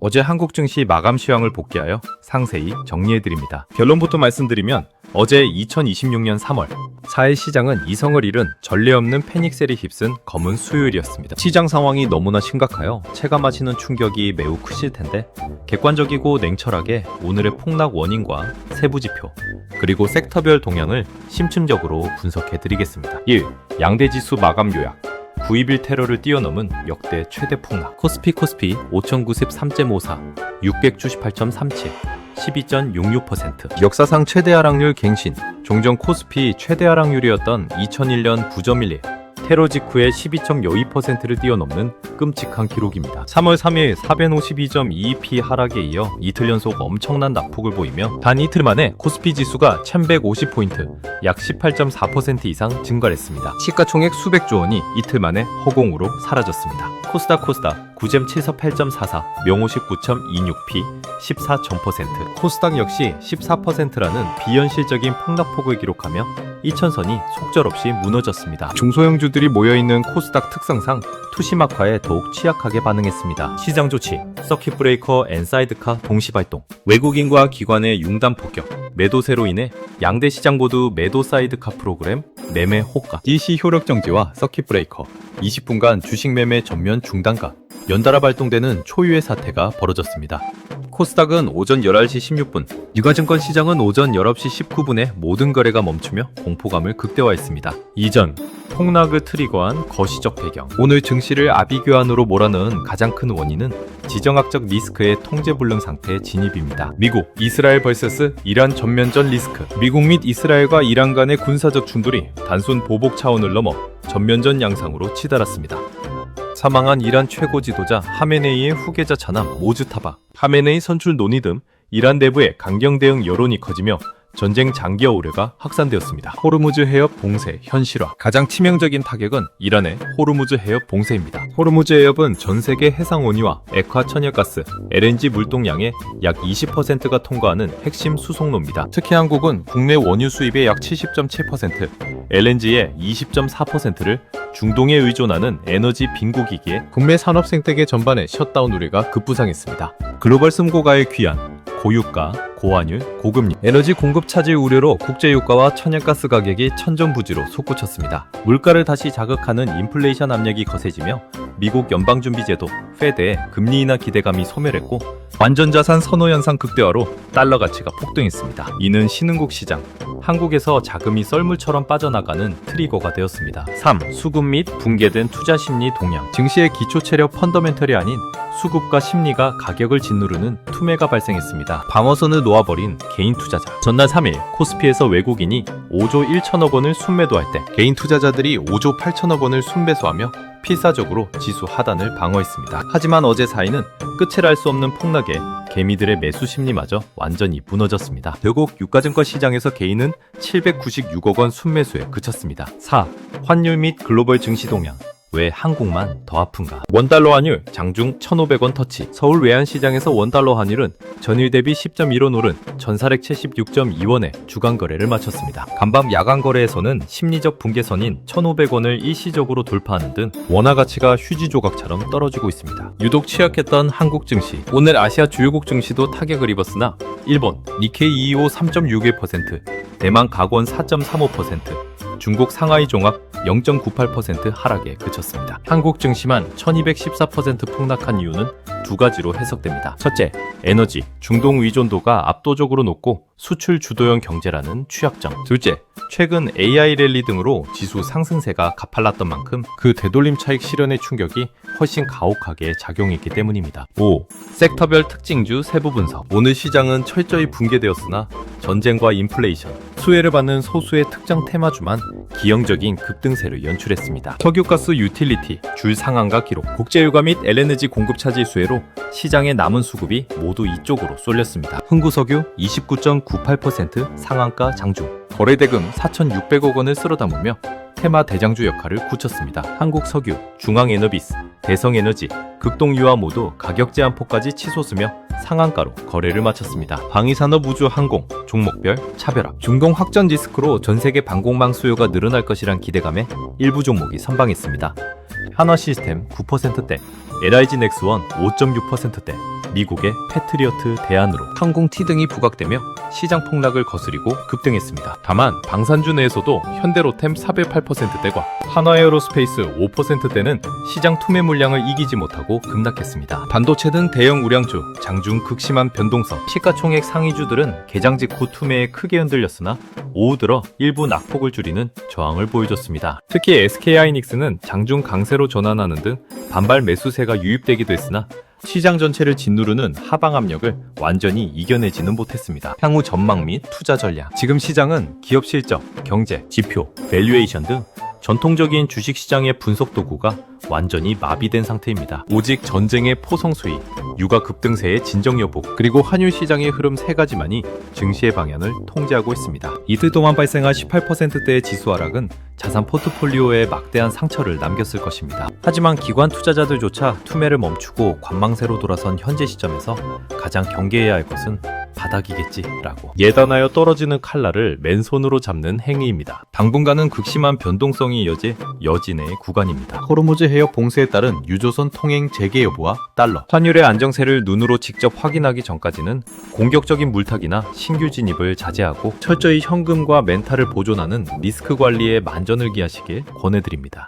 어제 한국 증시 마감 시황을 복귀하여 상세히 정리해드립니다. 결론부터 말씀드리면 어제 2026년 3월 4일 시장은 이성을 잃은 전례 없는 패닉셀이 휩쓴 검은 수요일이었습니다. 시장 상황이 너무나 심각하여 체감하시는 충격이 매우 크실 텐데 객관적이고 냉철하게 오늘의 폭락 원인과 세부 지표 그리고 섹터별 동향을 심층적으로 분석해드리겠습니다. 1. 양대지수 마감 요약 9.21 테러를 뛰어넘은 역대 최대 폭락. 코스피 5,093.54, 678.37, 12.66%. 역사상 최대 하락률 갱신. 종전 코스피 최대 하락률이었던 2001년 9.11. 테러 직후에 12.02%를 뛰어넘는 끔찍한 기록입니다. 3월 3일 452.22p 하락에 이어 이틀 연속 엄청난 낙폭을 보이며 단 이틀 만에 코스피 지수가 1150포인트, 약 18.4% 이상 증가했습니다. 시가총액 수백조 원이 이틀 만에 허공으로 사라졌습니다. 코스닥 9잼 7서 8.44, 명호식 9.26p, 14.0%. 코스닥 역시 14%라는 비현실적인 폭락폭을 기록하며 2000선이 속절없이 무너졌습니다. 중소형주들이 모여있는 코스닥 특성상 투시막화에 더욱 취약하게 반응했습니다. 시장 조치, 서킷 브레이커 앤 사이드카 동시 발동, 외국인과 기관의 융단 폭격, 매도세로 인해 양대 시장 모두 매도 사이드카 프로그램 매매 호가, DC 효력 정지와 서킷 브레이커, 20분간 주식 매매 전면 중단가, 연달아 발동되는 초유의 사태가 벌어졌습니다. 코스닥은 오전 11시 16분, 유가증권 시장은 오전 19시 19분에 모든 거래가 멈추며 공포감을 극대화했습니다. 이전, 폭락을 트리거한 거시적 배경. 오늘 증시를 아비규환으로 몰아넣은 가장 큰 원인은 지정학적 리스크의 통제불능 상태의 진입입니다. 미국, 이스라엘 vs 이란 전면전 리스크. 미국 및 이스라엘과 이란 간의 군사적 충돌이 단순 보복 차원을 넘어 전면전 양상으로 치달았습니다. 사망한 이란 최고 지도자 하메네이의 후계자 차남 모즈타바, 하메네이 선출 논의 등 이란 내부의 강경 대응 여론이 커지며 전쟁 장기화 우려가 확산되었습니다. 호르무즈 해협 봉쇄 현실화. 가장 치명적인 타격은 이란의 호르무즈 해협 봉쇄입니다. 호르무즈 해협은 전 세계 해상 원유와 액화 천연가스, LNG 물동량의 약 20%가 통과하는 핵심 수송로입니다. 특히 한국은 국내 원유 수입의 약 70.7%, LNG의 20.4%를 중동에 의존하는 에너지 빈곤기기에 국내 산업 생태계 전반의 셧다운 우려가 급부상했습니다. 글로벌 승고가의 귀환, 고유가, 고환율, 고금리, 에너지 공급 차질 우려로 국제유가와 천연가스 가격이 천정부지로 솟구쳤습니다. 물가를 다시 자극하는 인플레이션 압력이 거세지며 미국 연방준비제도 페드의 금리 인하 기대감이 소멸했고 완전자산 선호 현상 극대화로 달러 가치가 폭등했습니다. 이는 신흥국 시장, 한국에서 자금이 썰물처럼 빠져나가는 트리거가 되었습니다. 3. 수급 및 붕괴된 투자 심리 동향. 증시의 기초 체력 펀더멘털이 아닌 수급과 심리가 가격을 짓누르는 투매가 발생했습니다. 방어선을 놓아버린 개인 투자자. 전날 3일 코스피에서 외국인이 5조 1천억 원을 순매도할 때 개인 투자자들이 5조 8천억 원을 순배수하며 필사적으로 지수 하단을 방어했습니다. 하지만 어제 4일은 끝을 알 수 없는 폭락에 개미들의 매수 심리마저 완전히 무너졌습니다. 결국 유가증권 시장에서 개인은 796억 원 순매수에 그쳤습니다. 4. 환율 및 글로벌 증시 동향. 왜 한국만 더 아픈가? 원달러 환율 장중 1,500원 터치. 서울 외환시장에서 원달러 환율은 전일 대비 10.1원 오른 1,476.2원에 주간 거래를 마쳤습니다. 간밤 야간 거래에서는 심리적 붕괴선인 1,500원을 일시적으로 돌파하는 등 원화 가치가 휴지 조각처럼 떨어지고 있습니다. 유독 취약했던 한국 증시. 오늘 아시아 주요국 증시도 타격을 입었으나 일본 니케이 225 3.61%, 대만 가권 4.35%, 중국 상하이 종합 0.98% 하락에 그쳤습니다. 한국 증시만 1214% 폭락한 이유는 두 가지로 해석됩니다. 첫째, 에너지, 중동 의존도가 압도적으로 높고 수출 주도형 경제라는 취약점. 둘째, 최근 AI 랠리 등으로 지수 상승세가 가팔랐던 만큼 그 되돌림 차익 실현의 충격이 훨씬 가혹하게 작용했기 때문입니다. 5. 섹터별 특징주 세부 분석. 오늘 시장은 철저히 붕괴되었으나 전쟁과 인플레이션, 수혜를 받는 소수의 특정 테마주만 기형적인 급등세를 연출했습니다. 석유가스 유틸리티 줄 상한가 기록. 국제유가 및 LNG 공급 차질 수혜로 시장의 남은 수급이 모두 이쪽으로 쏠렸습니다. 흥구석유 29.98% 상한가 장중. 거래대금 4,600억 원을 쓸어담으며 테마 대장주 역할을 굳혔습니다. 한국석유, 중앙에너비스, 대성에너지, 극동유화 모두 가격 제한폭까지 치솟으며 상한가로 거래를 마쳤습니다. 방위산업 우주항공, 종목별 차별화. 중동 확전 리스크로 전세계 방공망 수요가 늘어날 것이란 기대감에 일부 종목이 선방했습니다. 한화시스템 9%대, LIG 넥스원 5.6%대, 미국의 패트리어트 대안으로 항공티 등이 부각되며 시장 폭락을 거스리고 급등했습니다. 다만 방산주 내에서도 현대로템 408%대와 한화에어로스페이스 5%대는 시장 투매 물량을 이기지 못하고 급락했습니다. 반도체 등 대형 우량주, 장중 극심한 변동성, 시가총액 상위주들은 개장 직후 투매에 크게 흔들렸으나 오후 들어 일부 낙폭을 줄이는 저항을 보여줬습니다. 특히 SK하이닉스는 장중 강세로 전환하는 등 반발 매수세가 유입되기도 했으나 시장 전체를 짓누르는 하방 압력을 완전히 이겨내지는 못했습니다. 향후 전망 및 투자 전략. 지금 시장은 기업 실적, 경제, 지표, 밸류에이션 등 전통적인 주식시장의 분석 도구가 완전히 마비된 상태입니다. 오직 전쟁의 포성 수위, 유가 급등세의 진정 여부, 그리고 환율 시장의 흐름 세 가지만이 증시의 방향을 통제하고 있습니다. 이틀 동안 발생한 18%대의 지수 하락은 자산 포트폴리오에 막대한 상처를 남겼을 것입니다. 하지만 기관 투자자들조차 투매를 멈추고 관망세로 돌아선 현재 시점에서 가장 경계해야 할 것은 바닥이겠지라고 예단하여 떨어지는 칼날을 맨손으로 잡는 행위입니다. 당분간은 극심한 변동성이 이어질 여진의 구간입니다. 호르무즈 해역 봉쇄에 따른 유조선 통행 재개 여부와 달러, 환율의 안정세를 눈으로 직접 확인하기 전까지는 공격적인 물타기나 신규 진입을 자제하고 철저히 현금과 멘탈을 보존하는 리스크 관리에 만전을 기하시길 권해드립니다.